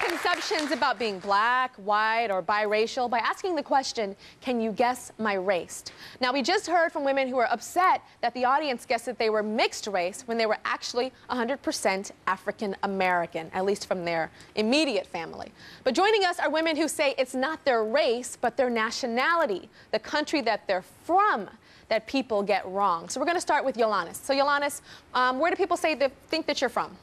misconceptions about being black, white, or biracial by asking the question, can you guess my race? Now, we just heard from women who were upset that the audience guessed that they were mixed race when they were actually 100% African American, at least from their immediate family. But joining us are women who say it's not their race, but their nationality, the country that they're from, that people get wrong. So we're going to start with Yolanis. So Yolanis, where do people say they think that you're from?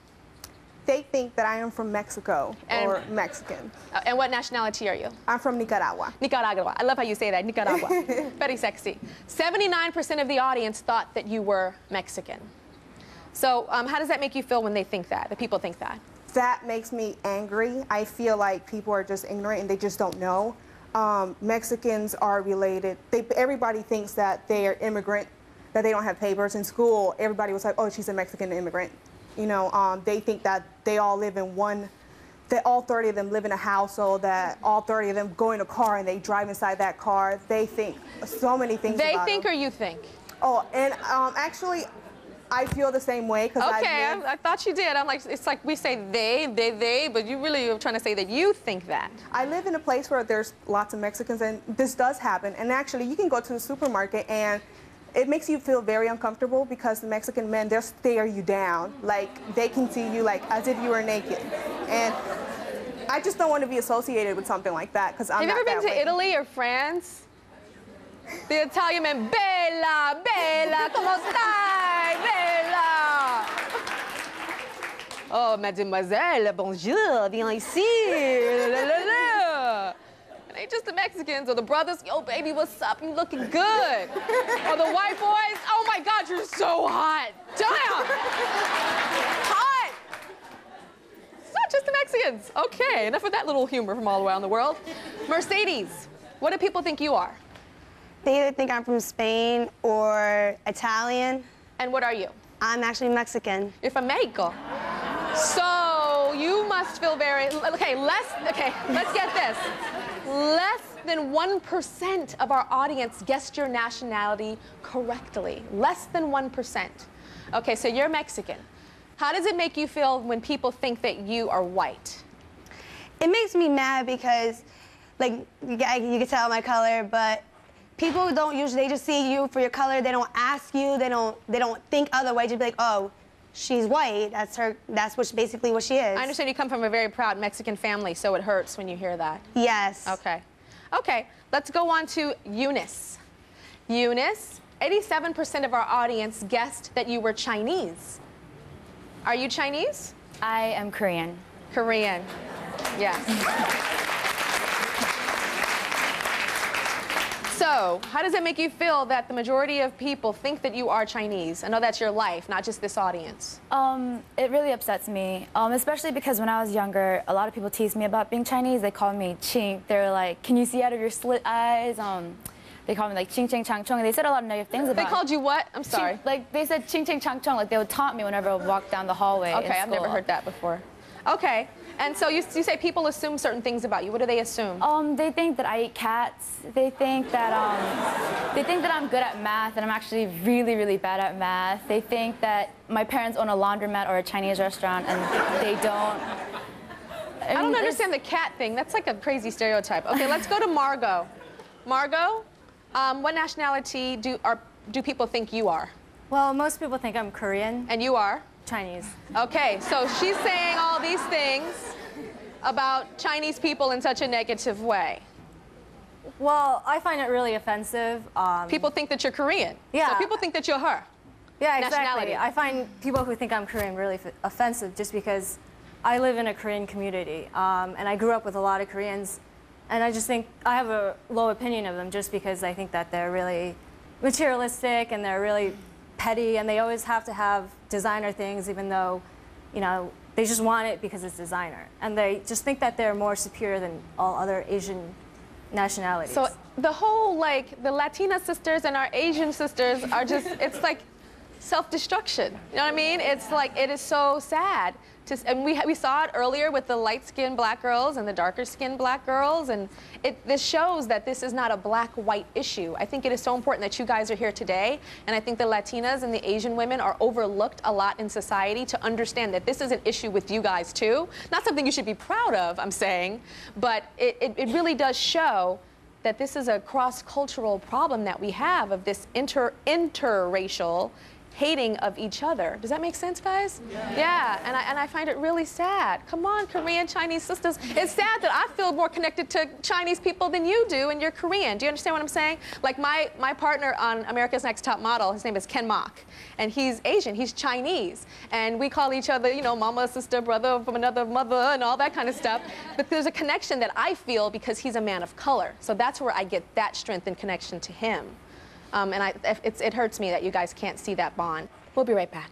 They think that I am from Mexico or Mexican. And what nationality are you? I'm from Nicaragua. Nicaragua. I love how you say that, Nicaragua. Very sexy. 79% of the audience thought that you were Mexican. So how does that make you feel when they think that, people think that? That makes me angry. I feel like people are just ignorant and they just don't know. Mexicans are related. Everybody thinks that they are immigrant, that they don't have papers. In school, everybody was like, oh, she's a Mexican immigrant. You know, they think that they all live in one, that all 30 of them live in a household, that all 30 of them go in a car and they drive inside that car. They think so many things about them. They think or you think? Oh, and actually, I feel the same way. Okay, I thought you did. I'm like, it's like we say they, but you really are trying to say that you think that. I live in a place where there's lots of Mexicans, and this does happen. And actually, you can go to the supermarket, and it makes you feel very uncomfortable because the Mexican men, they'll stare you down. Like, they can see you like as if you were naked. And I just don't want to be associated with something like that because I'm not that way. Have you ever been to Italy or France? The Italian men, bella, bella, como stai, bella? Oh, mademoiselle, bonjour, viens ici, la, la, la. And they just the Mexicans or the brothers, yo, baby, what's up? You looking good. Or the white boys, oh my God, you're so hot. Damn. Hot. It's not just the Mexicans. Okay, enough of that little humor from all around the world. Mercedes, what do people think you are? They either think I'm from Spain or Italian. And what are you? I'm actually Mexican. You're from Mexico. So you must feel very, okay, let's get this. Less than 1% of our audience guessed your nationality correctly. Less than 1%. Okay, so you're Mexican. How does it make you feel when people think that you are white? It makes me mad because, like, you can tell my color, but people don't usually, they just see you for your color. They don't ask you. They don't think other way. Just be like, oh, she's white. That's her. That's basically what she is. I understand you come from a very proud Mexican family, so it hurts when you hear that. Yes. Okay. Okay. Let's go on to Eunice. Eunice, 87% of our audience guessed that you were Chinese. Are you Chinese? I am Korean. Korean. Yes. So, how does it make you feel that the majority of people think that you are Chinese? I know that's your life, not just this audience. It really upsets me, especially because when I was younger, a lot of people teased me about being Chinese. They called me chink. They were like, can you see out of your slit eyes? They called me like ching ching chang chung, and they said a lot of negative things about me. They called you what? I'm sorry. Like they said ching ching chang chung, like they would taunt me whenever I would walk down the hallway. Okay, I've never heard that before. Okay. And so you say people assume certain things about you. What do they assume? They think that I eat cats. They think that I'm good at math, and I'm actually really, really bad at math. They think that my parents own a laundromat or a Chinese restaurant, and they don't. I don't understand the cat thing. That's like a crazy stereotype. Okay, let's go to Margot. Margot, what nationality do people think you are? Well, most people think I'm Korean. And you are? Chinese. Okay, so she's saying all these things about Chinese people in such a negative way. Well, I find it really offensive. People think that you're Korean. Yeah. So people think that you're her. Yeah, exactly. I find people who think I'm Korean really offensive just because I live in a Korean community, and I grew up with a lot of Koreans, and I just think I have a low opinion of them just because I think that they're really materialistic and they're really petty, and they always have to have designer things even though, you know, they just want it because it's designer. And they just think that they're more superior than all other Asian nationalities. So the whole, like, the Latina sisters and our Asian sisters are just, it's like self-destruction. You know what I mean? It's like, it is so sad And we saw it earlier with the light-skinned black girls and the darker-skinned black girls, and this shows that this is not a black-white issue. I think it is so important that you guys are here today, and I think the Latinas and the Asian women are overlooked a lot in society to understand that this is an issue with you guys too. Not something you should be proud of, I'm saying, but it really does show that this is a cross-cultural problem that we have of this interracial hating of each other. Does that make sense, guys? Yeah, and I find it really sad. Come on, Korean, Chinese sisters. It's sad that I feel more connected to Chinese people than you do, and you're Korean. Do you understand what I'm saying? Like my partner on America's Next Top Model, his name is Ken Mok, and he's Asian, he's Chinese, and we call each other, you know, mama, sister, brother from another mother, and all that kind of stuff. But there's a connection that I feel because he's a man of color. So that's where I get that strength and connection to him. And it hurts me that you guys can't see that bond. We'll be right back.